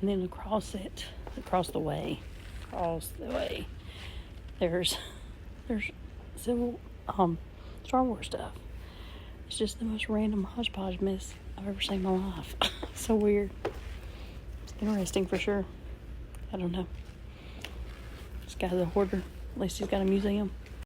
And then across the way, there's civil, Star Wars stuff. It's just the most random hodgepodge mess I've ever seen in my life. So weird. It's interesting for sure. I don't know. This guy's a hoarder. At least he's got a museum.